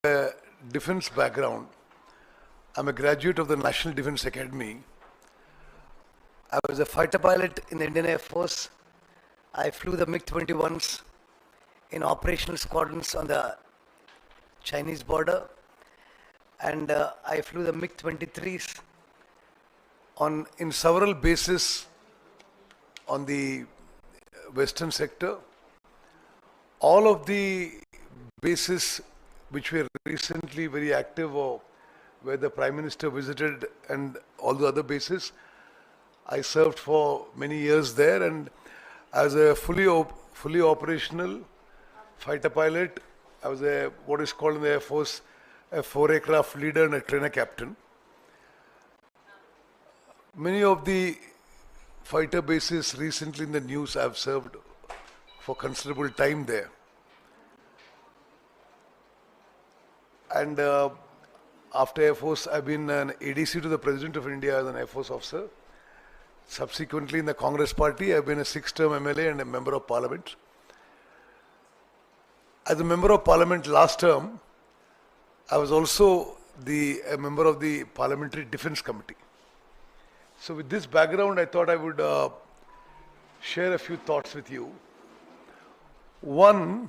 a defense background. I'm a graduate of the National Defense Academy. I was a fighter pilot in the Indian Air Force. I flew the MiG-21s in operational squadrons on the Chinese border, and I flew the MiG-23s in several bases on the western sector. All of the bases which were recently very active, or where the Prime Minister visited, and all the other bases, I served for many years there, and as a fully operational fighter pilot, I was what is called in the Air Force a 4-aircraft leader and a trainer captain. Many of the fighter bases recently in the news I have served for considerable time there. And after Air Force, I've been an ADC to the President of India as an Air Force officer. Subsequently, in the Congress Party, I've been a 6-term MLA and a Member of Parliament. As a Member of Parliament last term, I was also a member of the Parliamentary Defence Committee. So with this background, I thought I would share a few thoughts with you. One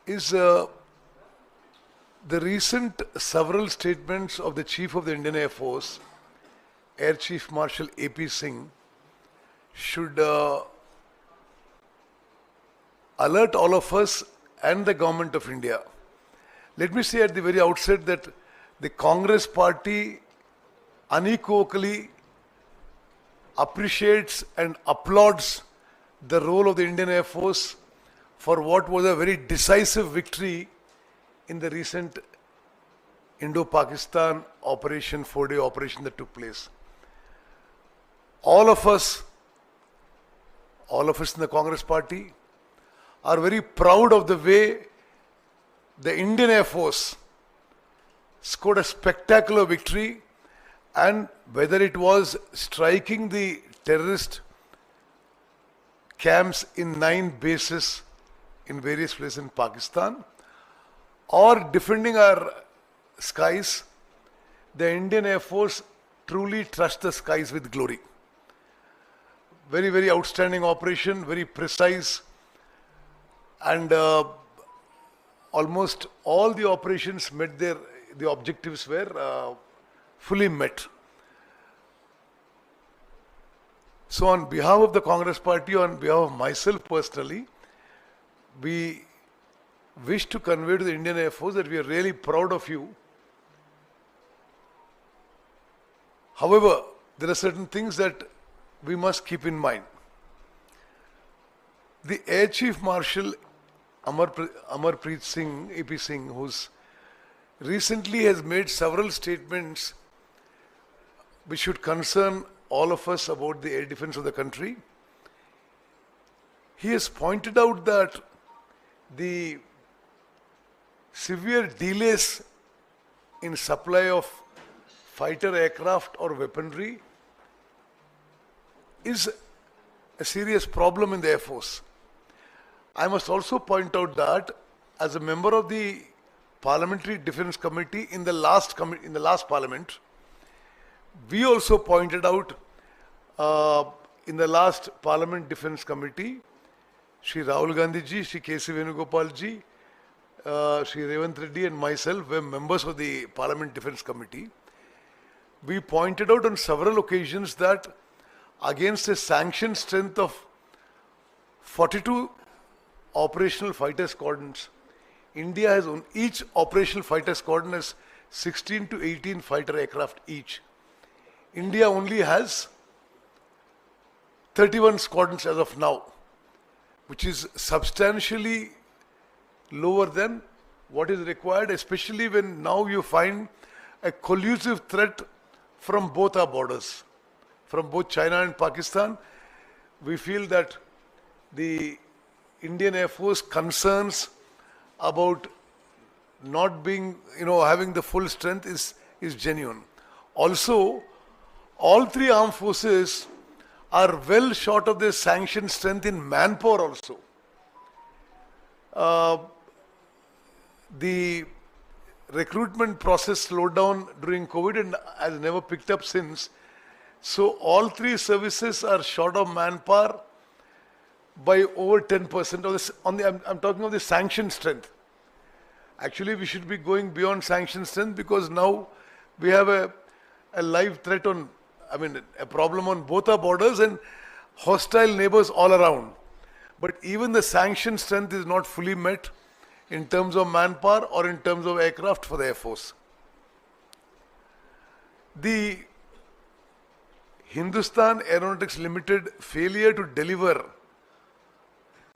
is the recent several statements of the Chief of the Indian Air Force, Air Chief Marshal A.P. Singh, should alert all of us and the Government of India. Let me say at the very outset that the Congress Party unequivocally appreciates and applauds the role of the Indian Air Force for what was a very decisive victory in the recent Indo-Pakistan operation, 4-day operation that took place. All of us in the Congress Party are very proud of the way the Indian Air Force scored a spectacular victory, and whether it was striking the terrorist camps in 9 bases in various places in Pakistan, or defending our skies, the Indian Air Force truly touched the skies with glory. Very, very outstanding operation, very precise, and almost all the operations met the objectives were fully met. So on behalf of the Congress Party, on behalf of myself personally, we wish to convey to the Indian Air Force that we are really proud of you. However, there are certain things that we must keep in mind. The Air Chief Marshal Amarpreet Singh, A.P. Singh, who's recently has made several statements which should concern all of us about the air defense of the country. He has pointed out that the severe delays in supply of fighter aircraft or weaponry is a serious problem in the Air Force. I must also point out that as a member of the Parliamentary Defence Committee in the last Parliament, we also pointed out in the last Parliament Defence Committee, Shri Rahul Gandhi ji, Shri K.C. Venugopal ji, Shri Revant Reddy and myself were members of the Parliament Defence Committee. We pointed out on several occasions that against a sanctioned strength of 42 operational fighter squadrons, India has each operational fighter squadron has 16 to 18 fighter aircraft each. India only has 31 squadrons as of now, which is substantially lower than what is required, especially when now you find a collusive threat from both our borders, from both China and Pakistan. We feel that the Indian Air Force concerns about not being, having the full strength is genuine. Also, all 3 armed forces are well short of their sanctioned strength in manpower also. The recruitment process slowed down during COVID and has never picked up since. So all three services are short of manpower by over 10% of this. I'm talking of the sanction strength. Actually, we should be going beyond sanction strength because now we have a live threat on, a problem on both our borders and hostile neighbors all around. But even the sanction strength is not fully met in terms of manpower or in terms of aircraft for the Air Force. The Hindustan Aeronautics Limited failure to deliver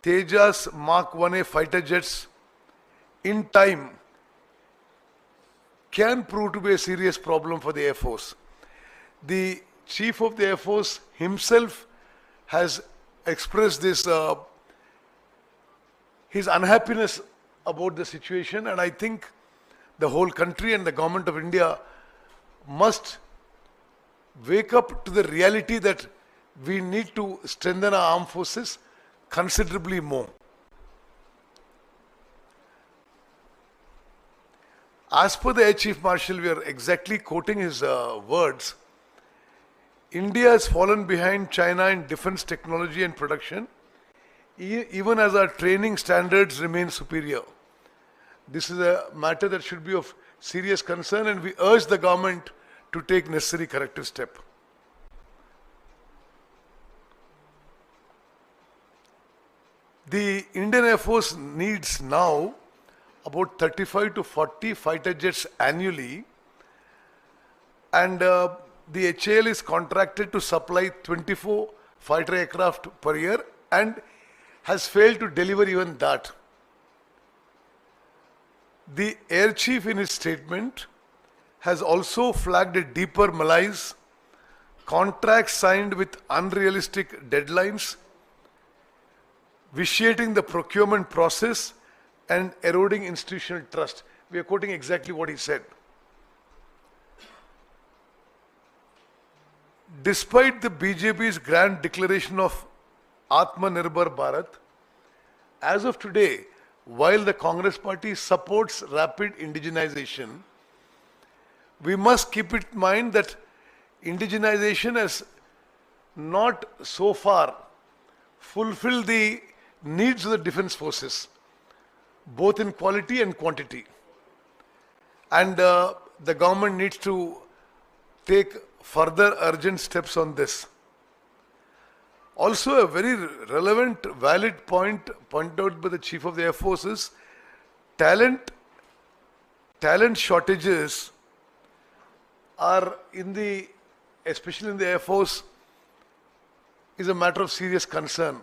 Tejas Mark 1A fighter jets in time can prove to be a serious problem for the Air Force. The Chief of the Air Force himself has expressed this his unhappiness about the situation, and I think the whole country and the government of India must wake up to the reality that we need to strengthen our armed forces considerably more. As per the Air Chief Marshal, we are exactly quoting his words. India has fallen behind China in defense technology and production, even as our training standards remain superior. This is a matter that should be of serious concern, and we urge the government to take necessary corrective step. The Indian Air Force needs now about 35 to 40 fighter jets annually, and the HAL is contracted to supply 24 fighter aircraft per year and has failed to deliver even that. The Air Chief in his statement has also flagged a deeper malaise, contracts signed with unrealistic deadlines, vitiating the procurement process and eroding institutional trust. We are quoting exactly what he said. Despite the BJP's grand declaration of Atmanirbhar Bharat, as of today, while the Congress party supports rapid indigenization, we must keep in mind that indigenization has not so far fulfilled the needs of the defense forces, both in quality and quantity. And the government needs to take further urgent steps on this. Also, a very relevant, valid point pointed out by the Chief of the Air Force is talent shortages are especially in the Air Force, is a matter of serious concern.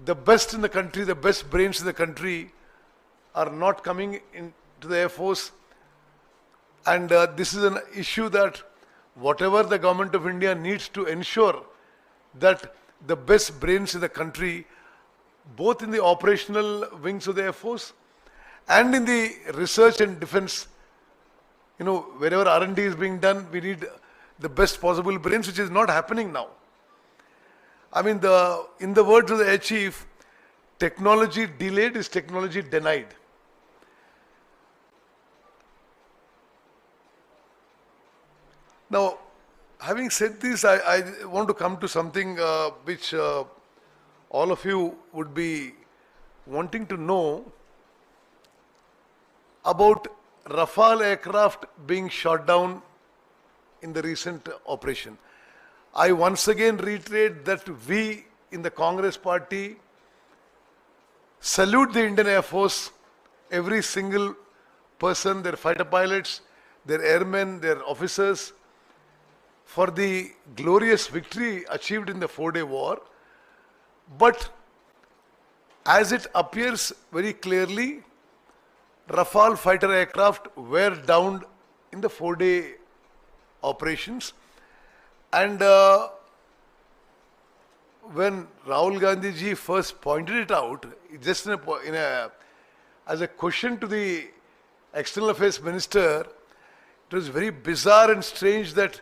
The best in the country, the best brains in the country are not coming into the Air Force, and this is an issue that whatever the government of India needs to ensure that the best brains in the country, both in the operational wings of the Air Force and in the research and defense, wherever R&D is being done, we need the best possible brains, which is not happening now. In the words of the Air Chief, technology delayed is technology denied. Now, having said this, I want to come to something which all of you would be wanting to know about Rafale aircraft being shot down in the recent operation. I once again reiterate that we in the Congress party salute the Indian Air Force, every single person, their fighter pilots, their airmen, their officers, for the glorious victory achieved in the 4-day war. But as it appears very clearly, Rafale fighter aircraft were downed in the 4-day operations. And when Rahul Gandhi ji first pointed it out, just as a question to the External Affairs Minister, it was very bizarre and strange that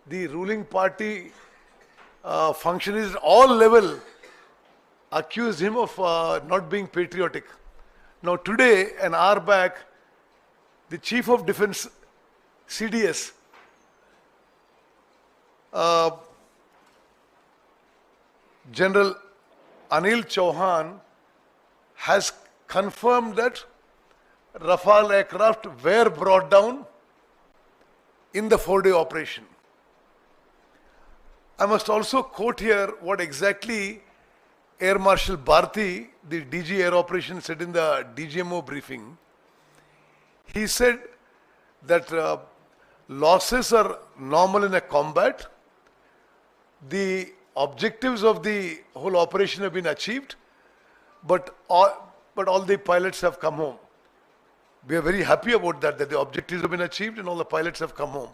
the ruling party functionaries at all level accused him of not being patriotic. Now today, an hour back, the Chief of Defence, CDS, General Anil Chauhan has confirmed that Rafale aircraft were brought down in the 4-day operation. I must also quote here what exactly Air Marshal Bharti, the DG Air Operations, said in the DGMO briefing. He said that losses are normal in a combat. The objectives of the whole operation have been achieved, but all the pilots have come home. We are very happy about that the objectives have been achieved and all the pilots have come home.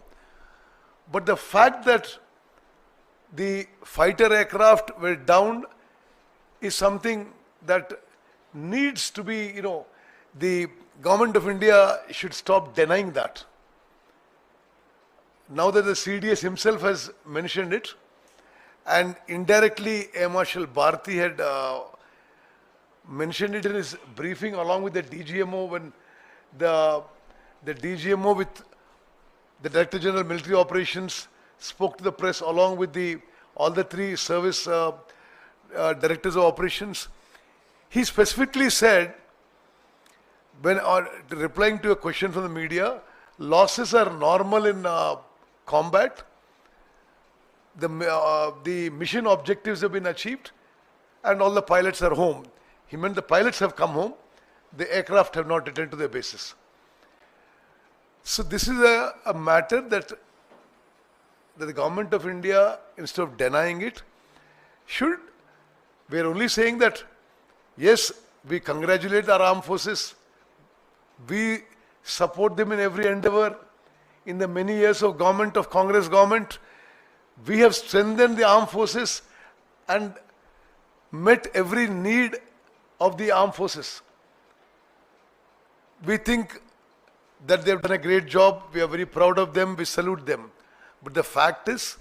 But the fact that the fighter aircraft were downed is something that needs to be, the government of India should stop denying that. Now that the CDS himself has mentioned it, and indirectly Air Marshal Bharti had mentioned it in his briefing along with the DGMO when the DGMO with the Director General Military Operations spoke to the press along with all the 3 service directors of operations. He specifically said, when replying to a question from the media, losses are normal in combat. The mission objectives have been achieved and all the pilots are home. He meant the pilots have come home, the aircraft have not returned to their bases. So this is a matter that the government of India, instead of denying it, we are only saying that, yes, we congratulate our armed forces, we support them in every endeavor. In the many years of Congress government, we have strengthened the armed forces and met every need of the armed forces. We think that they have done a great job. We are very proud of them. We salute them. But the fact is,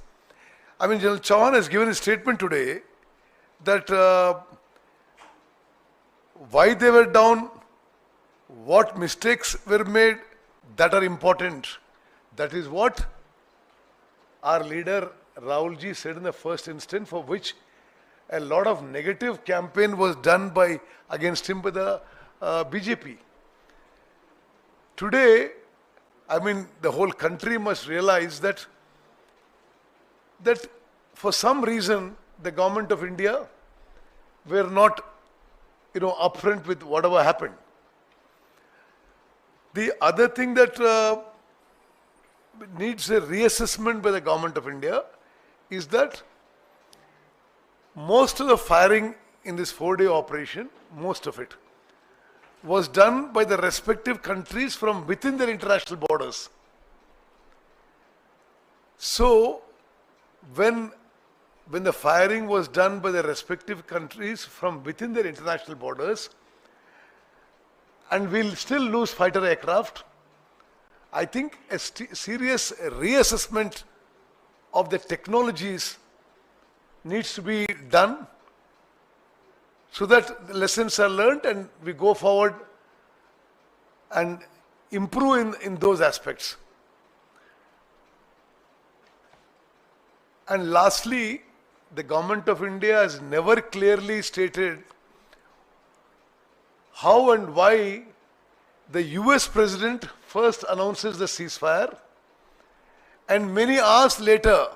General Chauhan has given a statement today that why they were down, what mistakes were made, that are important. That is what our leader Rahulji said in the first instance, for which a lot of negative campaign was done against him by the BJP. Today, the whole country must realize that for some reason the government of India were not, upfront with whatever happened. The other thing that needs a reassessment by the government of India is that most of the firing in this 4-day operation, most of it, was done by the respective countries from within their international borders. So, when the firing was done by the respective countries from within their international borders, and we'll still lose fighter aircraft, I think a serious reassessment of the technologies needs to be done so that the lessons are learned and we go forward and improve in those aspects. And lastly, the government of India has never clearly stated how and why the US president first announces the ceasefire and many hours later,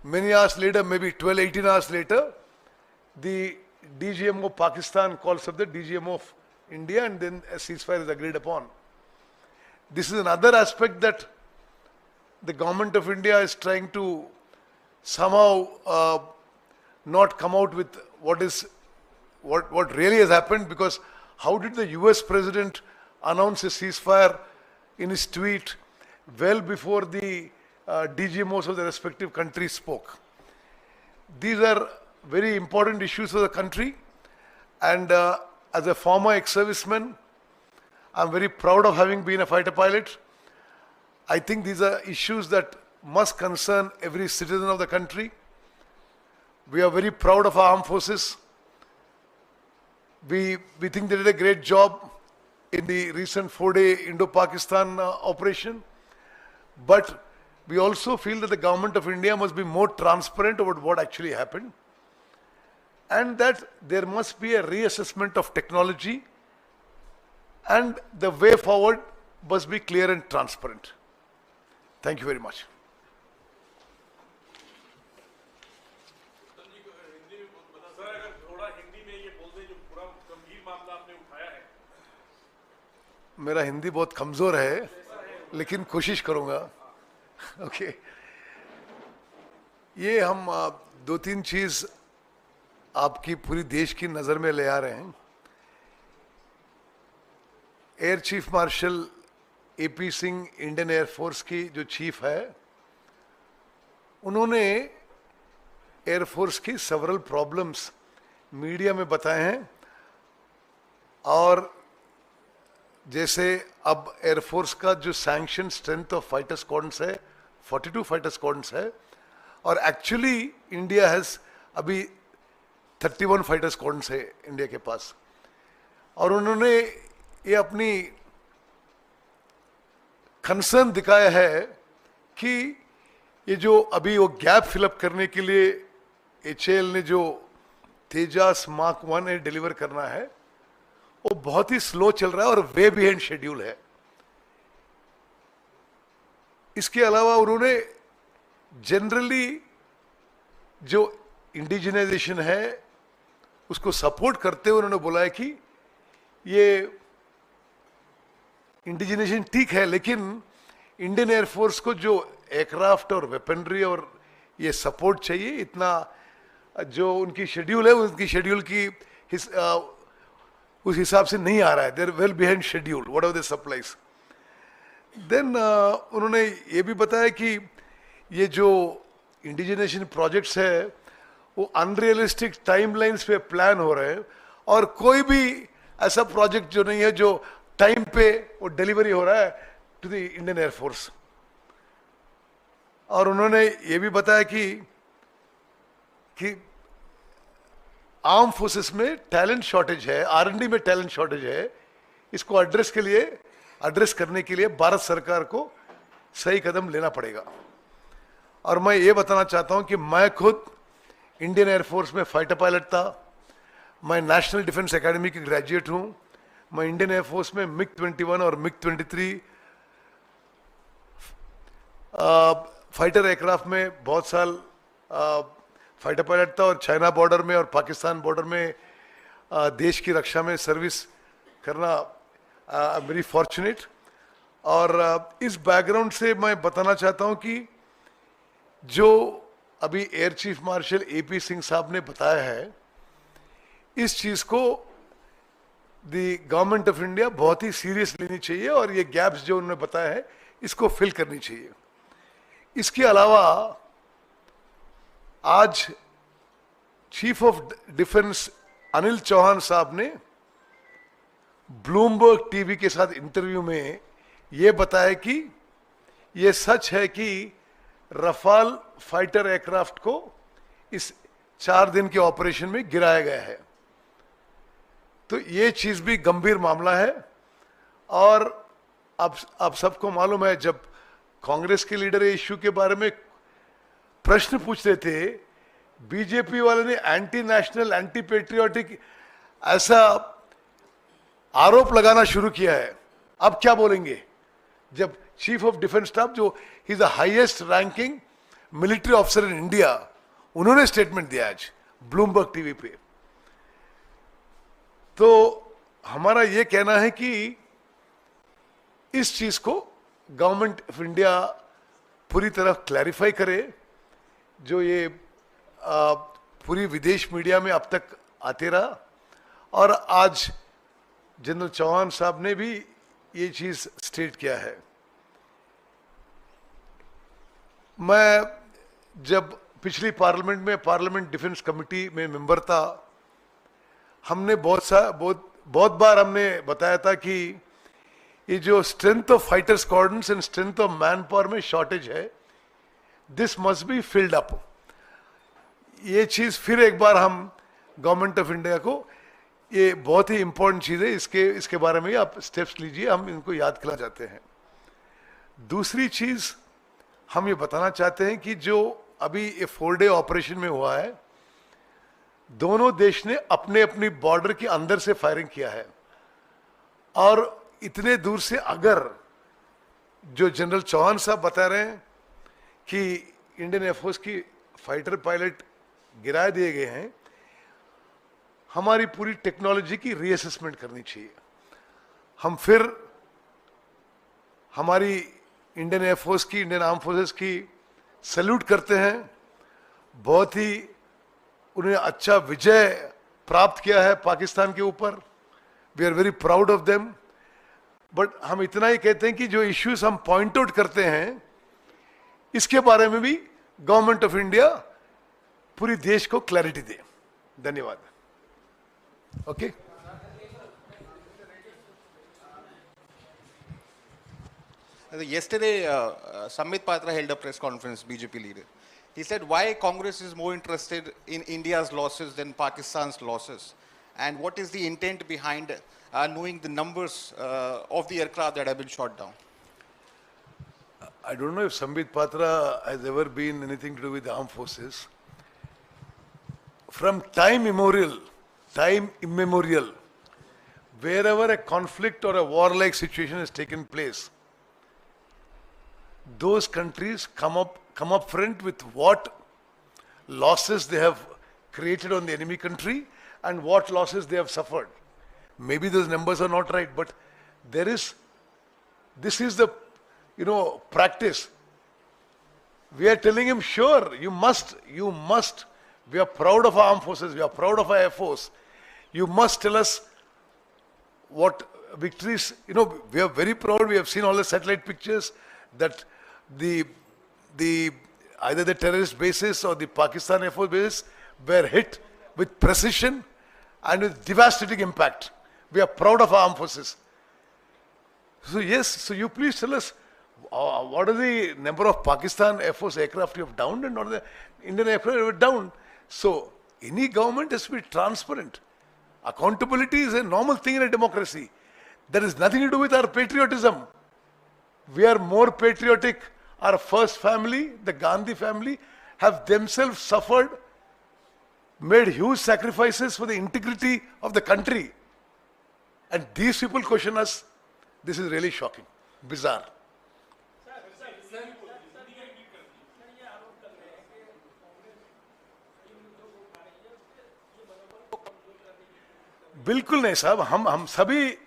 maybe 12, 18 hours later, the DGMO Pakistan calls up the DGMO of India and then a ceasefire is agreed upon. This is another aspect that the government of India is trying to somehow not come out with what really has happened, because how did the US president announce a ceasefire in his tweet well before the DGMOs of the respective countries spoke? These are very important issues for the country, and as a former ex-serviceman, I'm very proud of having been a fighter pilot. I think these are issues that must concern every citizen of the country. We are very proud of our armed forces. We think they did a great job. in the recent 4-day Indo-Pakistan operation. But we also feel that the government of India must be more transparent about what actually happened, and that there must be a reassessment of technology, and the way forward must be clear and transparent. Thank you very much. मेरा हिंदी बहुत कमजोर है, लेकिन कोशिश करूंगा. Okay, ये हम दो तीन चीज आपकी पूरी देश की नजर में ले आ रहे हैं. Air chief marshal AP Singh Indian air force की जो चीफ है, उन्होंने एयरफोर्स की सेवरल प्रॉब्लम्स मीडिया में बताए हैं. और जैसे अब एयरफोर्स का जो sanction strength of fighter squadrons है 42 फाइटर स्क्वाड्रन्स है, और एक्चुअली इंडिया हैज अभी 31 फाइटर स्क्वाड्रन्स है इंडिया के पास. और उन्होंने ये अपनी कंसर्न दिखाया है कि ये जो अभी वो गैप फिलअप करने के लिए एचएएल ने जो तेजास मार्क 1 डिलीवर करना है, वो बहुत ही स्लो चल रहा है और वे बिहाइंड शेड्यूल है. इसके अलावा उन्होंने जनरली जो इंडिजिनाइजेशन है उसको सपोर्ट करते हुए उन्होंने बोला है कि ये इंडिजिनेशन ठीक है, लेकिन इंडियन एयरफोर्स को जो एयरक्राफ्ट और वेपनरी और ये सपोर्ट चाहिए, इतना जो उनकी शेड्यूल है, उनकी शेड्यूल की उस हिसाब से नहीं आ रहा है. They're well behind schedule what are the supplies. Then उन्होंने ये भी बताया कि ये जो इंडिजिनेशन प्रोजेक्ट्स है वो अनरियलिस्टिक टाइमलाइंस पे प्लान हो रहे हैं, और कोई भी ऐसा प्रोजेक्ट जो नहीं है जो टाइम पे वो डिलीवरी हो रहा है टू द इंडियन एयरफोर्स. और उन्होंने ये भी बताया कि आर्म फोर्सेस में टैलेंट शॉर्टेज है, आरएनडी में टैलेंट शॉर्टेज है. इसको एड्रेस करने के लिए भारत सरकार को सही कदम लेना पड़ेगा. और मैं ये बताना चाहता हूं कि मैं खुद इंडियन एयरफोर्स में फाइटर पायलट था. मैं नेशनल डिफेंस एकेडमी की ग्रेजुएट हूं. मैं इंडियन एयरफोर्स में मिग 21 और मिग 23 फाइटर एयरक्राफ्ट में बहुत साल फाइटर पायलट था, और चाइना बॉर्डर में और पाकिस्तान बॉर्डर में देश की रक्षा में सर्विस करना वेरी फॉर्चुनेट. और इस बैकग्राउंड से मैं बताना चाहता हूं कि जो अभी air chief marshal AP Singh साहब ने बताया है, इस चीज को द गवर्नमेंट ऑफ इंडिया बहुत ही सीरियस लेनी चाहिए, और ये गैप्स जो उन्होंने बताया है इसको फिल करनी चाहिए. इसके अलावा आज chief of defence Anil Chauhan साहब ने ब्लूमबर्ग टीवी के साथ इंटरव्यू में यह बताया कि यह सच है कि रफाल फाइटर एयरक्राफ्ट को इस 4 दिन के ऑपरेशन में गिराया गया है. तो ये चीज भी गंभीर मामला है. और अब सबको मालूम है, जब कांग्रेस के लीडर इश्यू के बारे में प्रश्न पूछ रहे थे, बीजेपी वाले ने एंटी नेशनल, एंटी पेट्रियोटिक ऐसा आरोप लगाना शुरू किया है. अब क्या बोलेंगे जब चीफ ऑफ डिफेंस स्टाफ, जो he is the highest ranking military officer in India, उन्होंने स्टेटमेंट दिया आज ब्लूमबर्ग टीवी पे. तो हमारा यह कहना है कि इस चीज को गवर्नमेंट ऑफ इंडिया पूरी तरह क्लैरिफाई करे. जो ये पूरी विदेश मीडिया में अब तक आते रहा, और आज जनरल चौहान साहब ने भी ये चीज स्टेट किया है. मैं जब पिछली पार्लियामेंट में पार्लियामेंट डिफेंस कमेटी में मेंबर था, हमने बहुत बार हमने बताया था कि ये जो strength of fighter squadrons and strength of man power में शॉर्टेज है, this must be filled up. ये चीज फिर एक बार हम गवर्नमेंट ऑफ इंडिया को ये बहुत ही इंपॉर्टेंट चीज़ है, इसके बारे में आप स्टेप्स लीजिए, हम इनको याद करना चाहते हैं। दूसरी चीज़ हम ये बताना चाहते हैं कि जो अभी ये 4 डे ऑपरेशन में हुआ है, दोनों देश ने अपने अपनी बॉर्डर के अंदर से फायरिंग किया है, और इतने दूर से अगर जो जनरल चौहान साहब बता रहे हैं कि इंडियन एयरफोर्स की फाइटर पायलट गिरा दिए गए हैं, हमारी पूरी टेक्नोलॉजी की रीअसेसमेंट करनी चाहिए। हम फिर हमारी इंडियन एयरफोर्स की, इंडियन आर्म फोर्सेस की सैल्यूट करते हैं। बहुत ही उन्हें अच्छा विजय प्राप्त किया है पाकिस्तान के ऊपर, we are very proud of them. But हम इतना ही कहते हैं कि जो इश्यूज हम पॉइंट आउट करते हैं, इसके बारे में भी गवर्नमेंट ऑफ इंडिया पूरी देश को क्लैरिटी दे। धन्यवाद। Okay Yesterday, Sambit Patra held a press conference, BJP leader. He said why Congress is more interested in India's losses than Pakistan's losses, and what is the intent behind knowing the numbers of the aircraft that have been shot down. I don't know if Sambit Patra has ever been anything to do with the armed forces. From time immemorial, wherever a conflict or a warlike situation has taken place, those countries come up front with what losses they have created on the enemy country and what losses they have suffered. Maybe those numbers are not right, but this is the practice. We are telling him, sure, you must. We are proud of our armed forces. We are proud of our Air Force. You must tell us what victories. We are very proud. We have seen all the satellite pictures that either the terrorist bases or the Pakistan Air Force bases were hit with precision and with devastating impact. We are proud of our armed forces. So yes, so you please tell us what are the number of Pakistan Air Force aircraft you have downed and what are the Indian aircraft you have downed. So any government has to be transparent. Accountability is a normal thing in a democracy. That has nothing to do with our patriotism. We are more patriotic. Our first family, the Gandhi family, have themselves suffered, made huge sacrifices for the integrity of the country. And these people question us. This is really shocking, bizarre. बिल्कुल नहीं साहब, हम सभी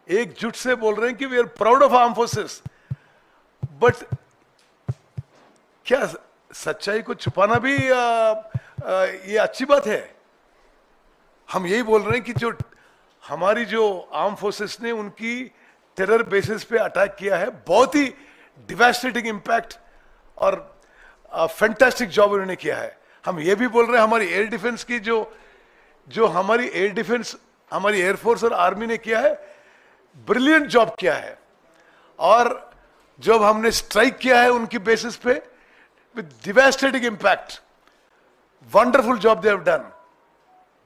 एकजुट से बोल रहे हैं कि we are proud of arm forces, but क्या सच्चाई को छुपाना भी ये अच्छी बात है? हम यही बोल रहे हैं कि जो हमारी जो आर्म फोर्सेस ने उनकी टेरर बेसिस पे अटैक किया है, बहुत ही डिवास्टेटिंग इम्पैक्ट और फैंटास्टिक जॉब उन्होंने किया है। हम ये भी बोल रहे हैं हमारी एयर डिफेंस की जो हमारी एयर डिफेंस, हमारी एयरफोर्स और आर्मी ने किया है, ब्रिलियंट जॉब किया है। और जब हमने स्ट्राइक किया है उनकी बेसिस पे with devastating impact, wonderful job they have done.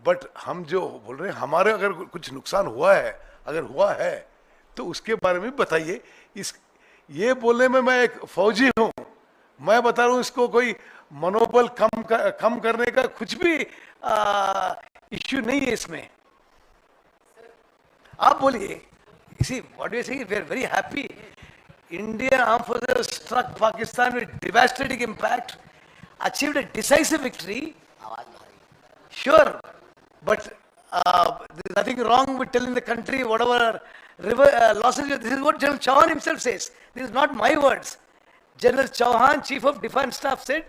But हम जो बोल रहे हैं, हमारे अगर कुछ नुकसान हुआ है, अगर हुआ है तो उसके बारे में बताइए। ये बोलने में मैं एक फौजी हूं, मैं बता रहा हूं, इसको कोई मनोबल कम करने का कुछ भी इश्यू नहीं है इसमें। आप बोलिए। See, what we are saying, we are very happy. Indian armed forces struck Pakistan with devastating impact, achieved a decisive victory. Sure, but there's nothing wrong with telling the country whatever losses. This is what General Chauhan himself says. This is not my words. General Chauhan, Chief of Defence Staff, said,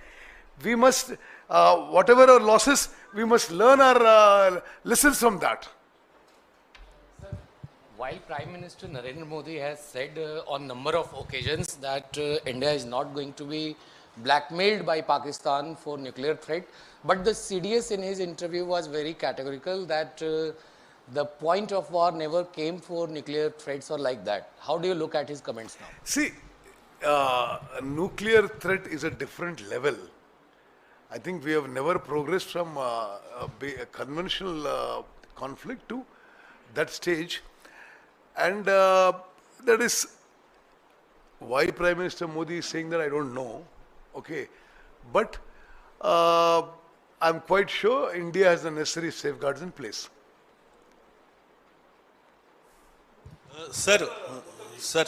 we must, whatever our losses, we must learn our lessons from that. While Prime Minister Narendra Modi has said on number of occasions that India is not going to be blackmailed by Pakistan for nuclear threat, but the CDS in his interview was very categorical that the point of war never came for nuclear threats or like that. How do you look at his comments now? See, nuclear threat is a different level. I think we have never progressed from a conventional conflict to that stage. And that is why Prime Minister Modi is saying that, I don't know. Okay. But I'm quite sure India has the necessary safeguards in place. Sir sir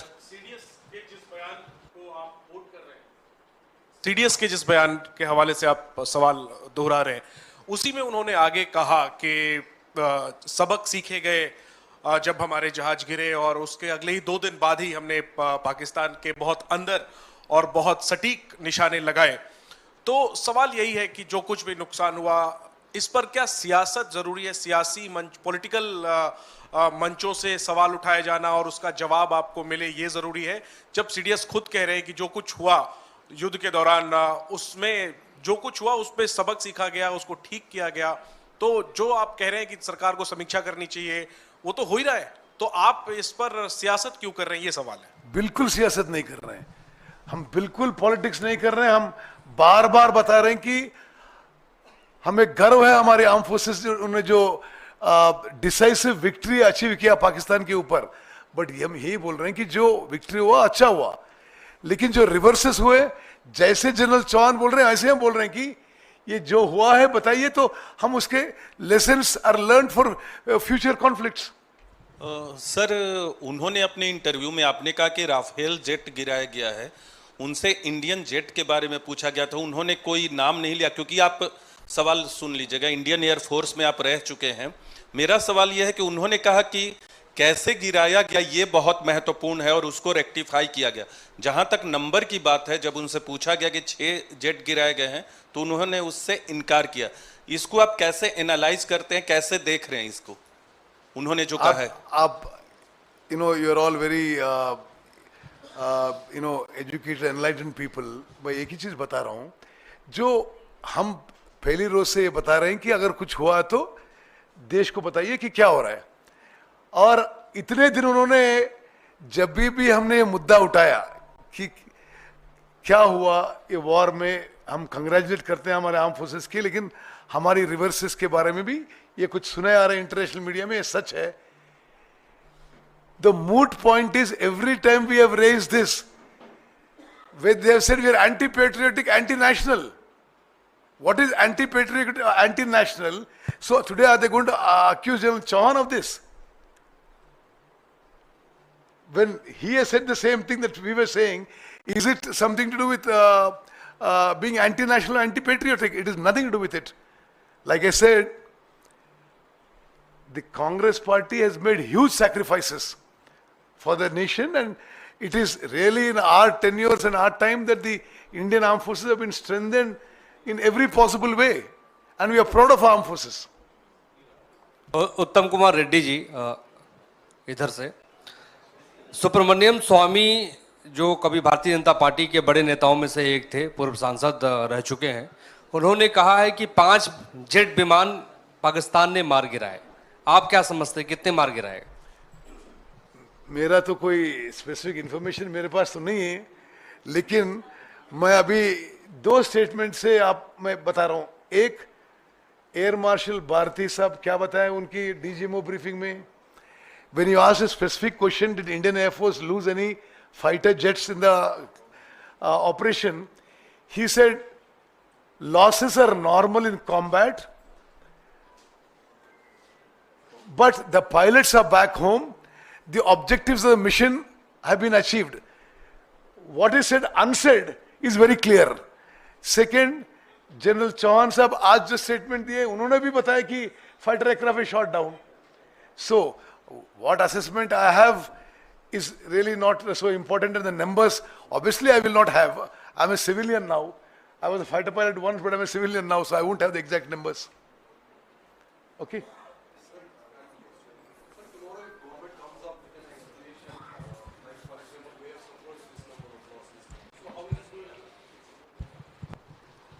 CDS के जिस बयान के हवाले से आप सवाल दोहरा रहे हैं, उसी में उन्होंने आगे कहा कि सबक सीखे गए जब हमारे जहाज गिरे, और उसके अगले ही 2 दिन बाद ही हमने पाकिस्तान के बहुत अंदर और बहुत सटीक निशाने लगाए। तो सवाल यही है कि जो कुछ भी नुकसान हुआ, इस पर क्या सियासत जरूरी है? सियासी मंच, पॉलिटिकल मंचों से सवाल उठाया जाना और उसका जवाब आपको मिले, ये जरूरी है? जब सीडीएस खुद कह रहे हैं कि जो कुछ हुआ युद्ध के दौरान, उसमें जो कुछ हुआ उस पर सबक सीखा गया, उसको ठीक किया गया, तो जो आप कह रहे हैं कि सरकार को समीक्षा करनी चाहिए, वो तो हो ही रहा है। तो आप इस पर सियासत क्यों कर रहे हैं, ये सवाल है। बिल्कुल सियासत नहीं कर रहे हैं हम, बिल्कुल पॉलिटिक्स नहीं कर रहे हैं हम। बार बार बता रहे हैं कि हमें गर्व है हमारे आर्म फोर्सेस उन्होंने जो डिसाइसिव विक्ट्री अचीव किया पाकिस्तान के ऊपर। बट हम यही बोल रहे हैं कि जो विक्ट्री हुआ अच्छा हुआ, लेकिन जो रिवर्सेस हुए, जैसे जनरल चौहान बोल रहे हैं ऐसे हम बोल रहे हैं कि ये जो हुआ है बताइए, तो हम उसके lessons are learn for future conflicts. Sir, उन्होंने अपने इंटरव्यू में आपने कहा कि राफेल जेट गिराया गया है, उनसे इंडियन जेट के बारे में पूछा गया था, उन्होंने कोई नाम नहीं लिया। क्योंकि आप सवाल सुन लीजिएगा, इंडियन एयरफोर्स में आप रह चुके हैं। मेरा सवाल यह है कि उन्होंने कहा कि कैसे गिराया गया ये बहुत महत्वपूर्ण है और उसको रेक्टिफाई किया गया। जहां तक नंबर की बात है, जब उनसे पूछा गया कि 6 जेट गिराए गए हैं, तो उन्होंने उससे इनकार किया। इसको आप कैसे एनालाइज करते हैं, कैसे देख रहे हैं इसको, उन्होंने जो कहा है? आप you are all very educated enlightened people. मैं एक ही चीज बता रहा हूं, जो हम पहली रोज से ये बता रहे हैं कि अगर कुछ हुआ तो देश को बताइए कि क्या हो रहा है। और इतने दिन उन्होंने, जब भी हमने ये मुद्दा उठाया कि क्या हुआ ये वॉर में, हम कंग्रेचुलेट करते हैं हमारे आर्म फोर्सेस की, लेकिन हमारी रिवर्सेस के बारे में भी ये कुछ सुने आ रहे हैं इंटरनेशनल मीडिया में, ये सच है। The moot point is every time we have raised this, when they have said we are anti-patriotic, anti-national. What is anti-patriotic, anti-national? So today are they going to accuse General Chauhan of this? When he has said the same thing that we were saying, is it something to do with being anti-national, anti-patriotic? It is nothing to do with it. Like I said, the Congress party has made huge sacrifices for the nation, and it is really in our tenures and our time that the Indian armed forces have been strengthened in every possible way, and we are proud of our armed forces. उत्तम कुमार रेड्डी जी इधर से। सुब्रमण्यम स्वामी जो कभी Bharatiya Janata party के बड़े नेताओं में से एक थे, पूर्व सांसद रह चुके हैं, उन्होंने कहा है कि 5 जेट विमान पाकिस्तान ने मार गिराए। आप क्या समझते हैं, कितने मार गिराए? मेरा तो कोई स्पेसिफिक इंफॉर्मेशन मेरे पास तो नहीं है, लेकिन मैं अभी 2 स्टेटमेंट से मैं बता रहा हूं। एक, एयर मार्शल भारती साहब क्या बताएं उनकी डीजीएमओ ब्रीफिंग में, when you asked a specific question, did Indian Air Force lose any fighter jets in the operation, he said losses are normal in combat, but the pilots are back home, the objectives of the mission have been achieved. What is said unsaid is very clear. Second, general Chauhan साहब आज जो statement दिए, उन्होंने भी बताया कि fighter aircraft is shot down. So what assessment I have is really not so important in the numbers. Obviously, I will not have. I'm a civilian now. I was a fighter pilot once, but I'm a civilian now, so I won't have the exact numbers. Okay?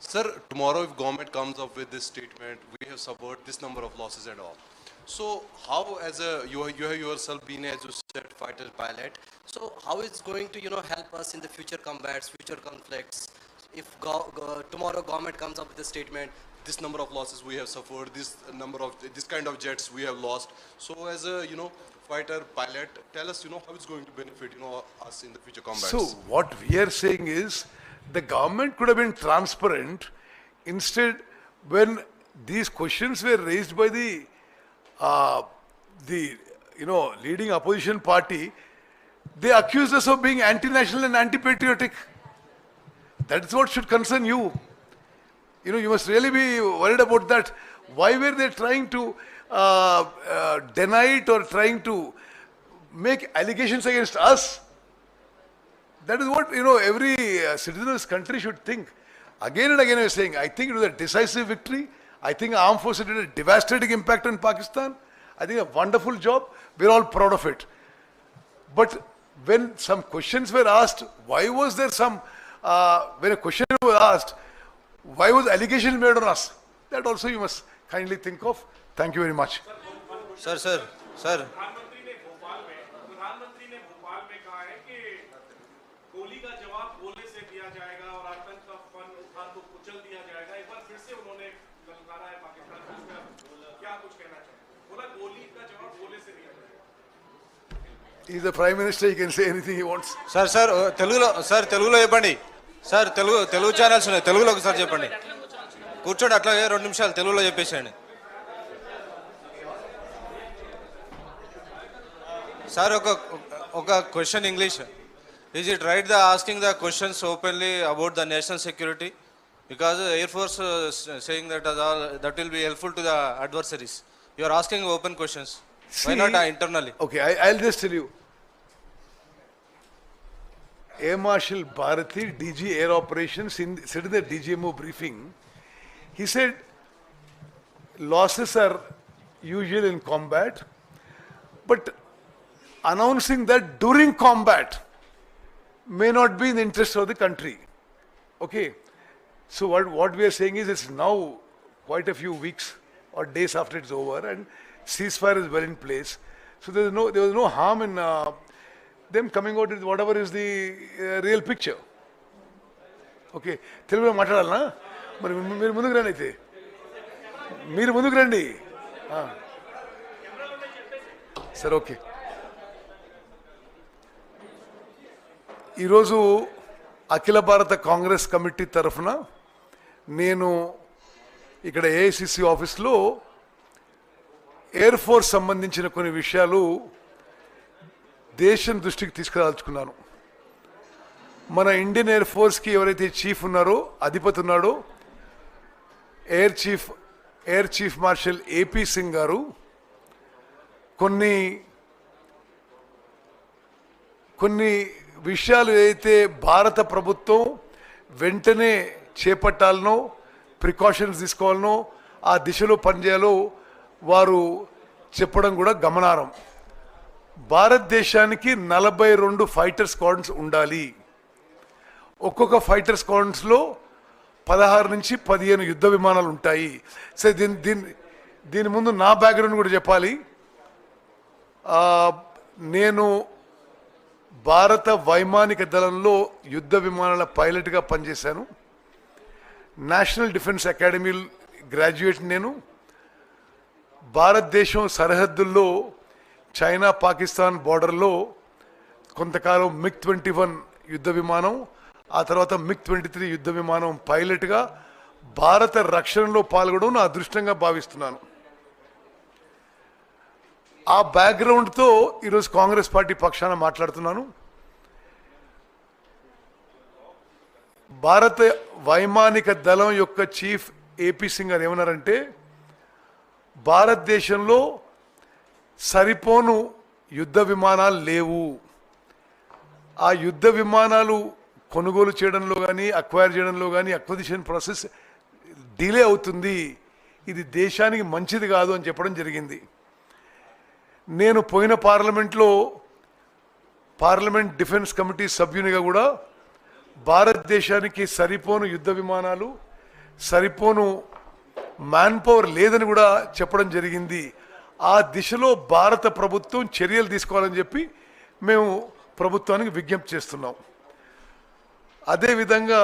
Sir, tomorrow if government comes up with this statement, we have suffered this number of losses and all. So how, as a you have yourself been, as you said, fighter pilot, So how it's going to, help us in the future combats, future conflicts? If tomorrow government comes up with a statement, this number of losses we have suffered, this kind of jets we have lost. So as a, fighter pilot, tell us, how it's going to benefit, us in the future combats. So what we are saying is the government could have been transparent. Instead, when these questions were raised by the leading opposition party, they accused us of being anti-national and anti-patriotic. That is what should concern you. You must really be worried about that. Why were they trying to deny it or trying to make allegations against us? That is what, every citizen of this country should think. Again and again I was saying, I think it was a decisive victory. I think our armed forces did a devastating impact on Pakistan. I think a wonderful job. We're all proud of it. But when some questions were asked, why was there some, when a question was asked, why was allegation made on us? That also you must kindly think of. Thank you very much. Sir. प्रधानमंत्री ने भोपाल में कहा है कि गोली का जवाब गोले से दिया जाएगा और आतंक का फन उठा तो कुचल दिया जाएगा। एक बार फिर से उन्होंने ललकारा है पाकिस्तान को। क्या कुछ कहना चाहेंगे? बोला गोली का जवाब गोले से दिया जाएगा। He is the Prime Minister, he can say anything he wants. తెలుగులో చెప్పండి సార్. తెలుగు ఛానల్స్ ఉన్నాయి, తెలుగులో ఒకసారి చెప్పండి. కూర్చోండి అట్లా 2 నిమిషాలు తెలుగులో చెప్పేసేయండి సార్. ఒక question English. Is it right asking the questions openly about the national security? Because air force saying that will be helpful to the adversaries. You are asking open questions. Why not internally? Okay, I'll just tell you. Air Marshal Bharati, DG Air Operations, said in the DGMO briefing, he said losses are usual in combat, but announcing that during combat may not be in the interest of the country. Okay, so what we are saying is it's now quite a few weeks or days after it's over and ceasefire is well in place. So there was no harm in them coming out with whatever is the real picture. Okay, తెలుగులో మాట్లాడాలనా? మరి మీరు ముందుకు రండి అయితే. మీరు ముందుకు రండి. సరే, ఓకే. ఈరోజు అఖిల భారత కాంగ్రెస్ కమిటీ తరఫున నేను ఇక్కడ ఏఐసిసి ఆఫీస్లో ఎయిర్ ఫోర్స్ సంబంధించిన కొన్ని విషయాలు దేశం దృష్టికి తీసుకురాల్చుకున్నాను. మన ఇండియన్ ఎయిర్ ఫోర్స్కి ఎవరైతే చీఫ్ ఉన్నారో, అధిపతి ఉన్నాడో, air chief marshal AP Singh గారు కొన్ని విషయాలు ఏదైతే భారత ప్రభుత్వం వెంటనే చేపట్టాలనో, ప్రికాషన్స్ తీసుకోవాలనో, ఆ దిశలో పనిచేయాలో వారు చెప్పడం కూడా గమనార్హం. భారతదేశానికి 42 ఫైటర్ స్క్వాడ్రన్స్ ఉండాలి. ఒక్కొక్క ఫైటర్ స్క్వాడ్రన్స్లో 16 నుంచి 15 యుద్ధ విమానాలు ఉంటాయి. సో దీని ముందు నా బ్యాక్గ్రౌండ్ కూడా చెప్పాలి. నేను భారత వైమానిక దళంలో యుద్ధ విమానాల పైలట్గా పనిచేశాను. నేషనల్ డిఫెన్స్ అకాడమీ గ్రాడ్యుయేట్ నేను. భారతదేశం సరిహద్దుల్లో చైనా పాకిస్తాన్ బార్డర్లో కొంతకాలం MiG-21 యుద్ధ విమానం, ఆ తర్వాత MiG-23 యుద్ధ విమానం పైలట్గా భారత రక్షణలో పాల్గొనడం నా అదృష్టంగా భావిస్తున్నాను. ఆ బ్యాక్గ్రౌండ్తో ఈరోజు కాంగ్రెస్ పార్టీ పక్షాన మాట్లాడుతున్నాను. భారత వైమానిక దళం యొక్క చీఫ్ ఏపీ సింగ్ గారు ఏమన్నారంటే, భారతదేశంలో సరిపోను యుద్ధ విమానాలు లేవు. ఆ యుద్ధ విమానాలు కొనుగోలు చేయడంలో కానీ, అక్వైర్ చేయడంలో కానీ, అక్విజిషన్ ప్రాసెస్ డిలే అవుతుంది. ఇది దేశానికి మంచిది కాదు అని చెప్పడం జరిగింది. నేను పోయిన పార్లమెంట్లో పార్లమెంట్ డిఫెన్స్ కమిటీ సభ్యునిగా కూడా భారతదేశానికి సరిపోను యుద్ధ విమానాలు, సరిపోను మ్యాన్ పవర్ లేదని కూడా చెప్పడం జరిగింది. ఆ దిశలో భారత ప్రభుత్వం చర్యలు తీసుకోవాలని చెప్పి మేము ప్రభుత్వానికి విజ్ఞప్తి చేస్తున్నాం. అదేవిధంగా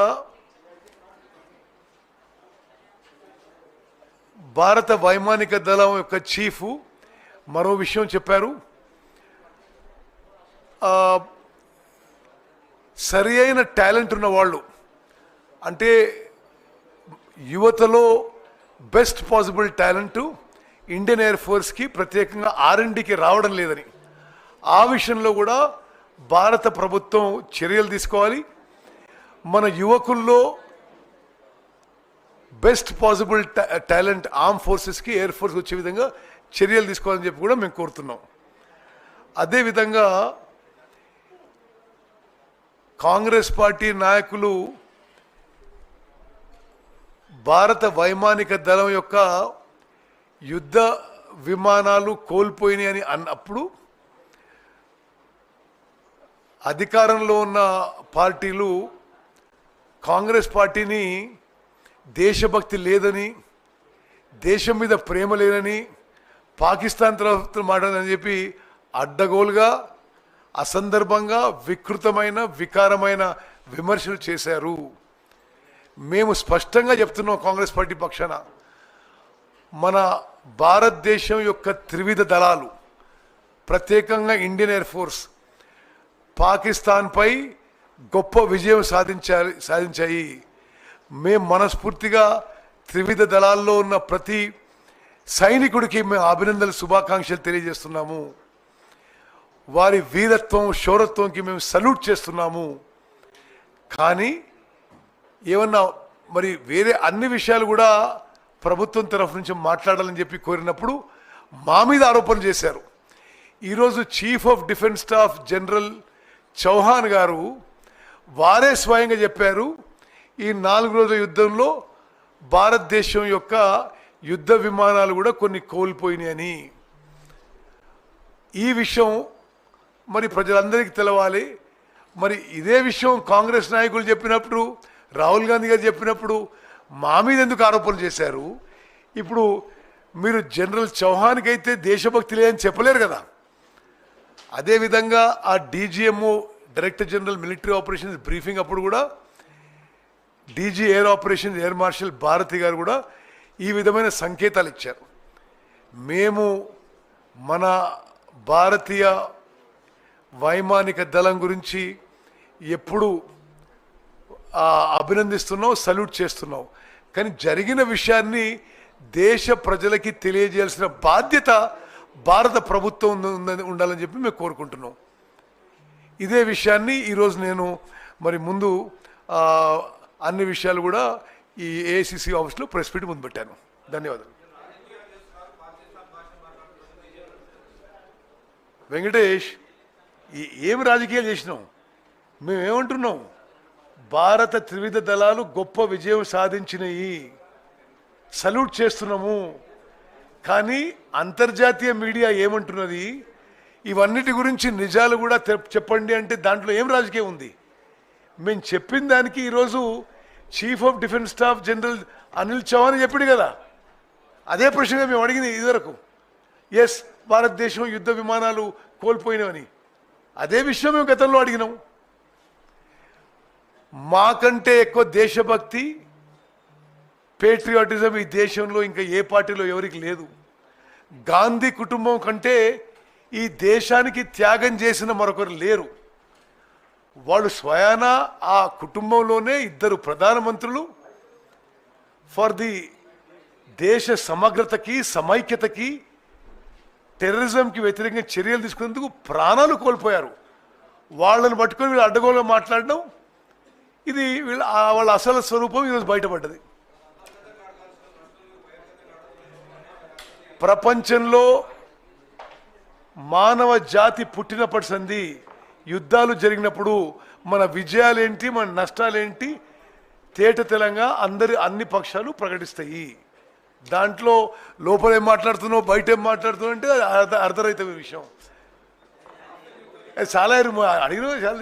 భారత వైమానిక దళం యొక్క చీఫ్ మరో విషయం చెప్పారు. సరి అయిన టాలెంట్ ఉన్న వాళ్ళు, అంటే యువతలో best possible talent Indian air ఫోర్స్కి ప్రత్యేకంగా R&Dకి రావడం లేదని, ఆ విషయంలో కూడా భారత ప్రభుత్వం చర్యలు తీసుకోవాలి. మన యువకుల్లో బెస్ట్ పాసిబుల్ టాలెంట్ ఆర్మ్ ఫోర్సెస్కి, ఎయిర్ ఫోర్స్ వచ్చే విధంగా చర్యలు తీసుకోవాలని చెప్పి కూడా మేము కోరుతున్నాం. అదేవిధంగా కాంగ్రెస్ పార్టీ నాయకులు భారత వైమానిక దళం యొక్క యుద్ధ విమానాలు కోల్పోయినాయి అని అన్నప్పుడు అధికారంలో ఉన్న పార్టీలు కాంగ్రెస్ పార్టీని దేశభక్తి లేదని, దేశం మీద ప్రేమ లేదని, పాకిస్తాన్ తరఫు మాట్లాడదని చెప్పి అడ్డగోలుగా, అసందర్భంగా, వికృతమైన, వికారమైన విమర్శలు చేశారు. మేము స్పష్టంగా చెప్తున్నాం కాంగ్రెస్ పార్టీ పక్షాన, మన భారతదేశం యొక్క త్రివిధ దళాలు, ప్రత్యేకంగా ఇండియన్ ఎయిర్ ఫోర్స్ పాకిస్తాన్పై గొప్ప విజయం సాధించాయి. మేము మనస్ఫూర్తిగా త్రివిధ దళాల్లో ఉన్న ప్రతి సైనికుడికి మేము అభినందనలు, శుభాకాంక్షలు తెలియజేస్తున్నాము. వారి వీరత్వం, శౌరత్వంకి మేము సల్యూట్ చేస్తున్నాము. కానీ ఏమన్నా మరి వేరే అన్ని విషయాలు కూడా ప్రభుత్వం తరఫు నుంచి మాట్లాడాలని చెప్పి కోరినప్పుడు మా మీద ఆరోపణ చేశారు. ఈరోజు chief of defence staff general Chauhan గారు వారే స్వయంగా చెప్పారు, ఈ 4 రోజుల యుద్ధంలో భారతదేశం యొక్క యుద్ధ విమానాలు కూడా కొన్ని కోల్పోయినాయని. ఈ విషయం మరి ప్రజలందరికీ తెలవాలి. మరి ఇదే విషయం కాంగ్రెస్ నాయకులు చెప్పినప్పుడు, రాహుల్ గాంధీ గారు చెప్పినప్పుడు మా మీద ఎందుకు ఆరోపణలు చేశారు? ఇప్పుడు మీరు జనరల్ చౌహాన్కి అయితే దేశభక్తి లేదని చెప్పలేరు కదా. అదేవిధంగా ఆ DGMO director general military operations briefing అప్పుడు కూడా DG air operations air marshal Bharati గారు కూడా ఈ విధమైన సంకేతాలు ఇచ్చారు. మేము మన భారతీయ వైమానిక దళం గురించి ఎప్పుడు అభినందిస్తున్నాం, సల్యూట్ చేస్తున్నాం. కానీ జరిగిన విషయాన్ని దేశ ప్రజలకి తెలియజేయాల్సిన బాధ్యత భారత ప్రభుత్వం ఉండాలని చెప్పి మేము కోరుకుంటున్నాం. ఇదే విషయాన్ని ఈరోజు నేను మరి ముందు అన్ని విషయాలు కూడా ఈ AICC ఆఫీస్లో ప్రెస్ మీట్ ముందు పెట్టాను. ధన్యవాదాలు. వెంకటేష్, ఏమి రాజకీయాలు చేసినాం? మేమేమంటున్నాం? భారత త్రివిధ దళాలు గొప్ప విజయం సాధించినవి, సల్యూట్ చేస్తున్నాము. కానీ అంతర్జాతీయ మీడియా ఏమంటున్నది? ఇవన్నిటి గురించి నిజాలు కూడా చెప్పండి అంటే దాంట్లో ఏం రాజకీయం ఉంది? మేము చెప్పిన దానికి ఈరోజు chief of defence staff general Anil Chauhan చెప్పాడు కదా, అదే ప్రశ్నగా మేము అడిగింది ఇదివరకు. ఎస్, భారతదేశం యుద్ధ విమానాలు కోల్పోయినవని అదే విషయం మేము గతంలో అడిగినాం. మాకంటే ఎక్కువ దేశభక్తి, పేట్రియాటిజం ఈ దేశంలో ఇంకా ఏ పార్టీలో ఎవరికి లేదు. గాంధీ కుటుంబం కంటే ఈ దేశానికి త్యాగం చేసిన మరొకరు లేరు. వాళ్ళు స్వయాన ఆ కుటుంబంలోనే 2 ప్రధానమంత్రులు ఫర్ ది దేశ సమగ్రతకి, సమైక్యతకి, టెర్రరిజంకి వ్యతిరేకంగా చర్యలు తీసుకునేందుకు ప్రాణాలు కోల్పోయారు. వాళ్ళని పట్టుకొని వీళ్ళు అడ్డగోలుగా మాట్లాడడం, ఇది వాళ్ళ అసలు స్వరూపం ఈరోజు బయటపడ్డది. ప్రపంచంలో మానవ జాతి పుట్టినప్పటి సంది యుద్ధాలు జరిగినప్పుడు మన విజయాలేంటి, మన నష్టాలేంటి తేట తెలంగా అన్ని పక్షాలు ప్రకటిస్తాయి. దాంట్లో లోపల ఏం మాట్లాడుతున్నావు, బయట ఏం మాట్లాడుతున్నావు అంటే అర్థరహిత విషయం. చాలా అడిగిన చాలా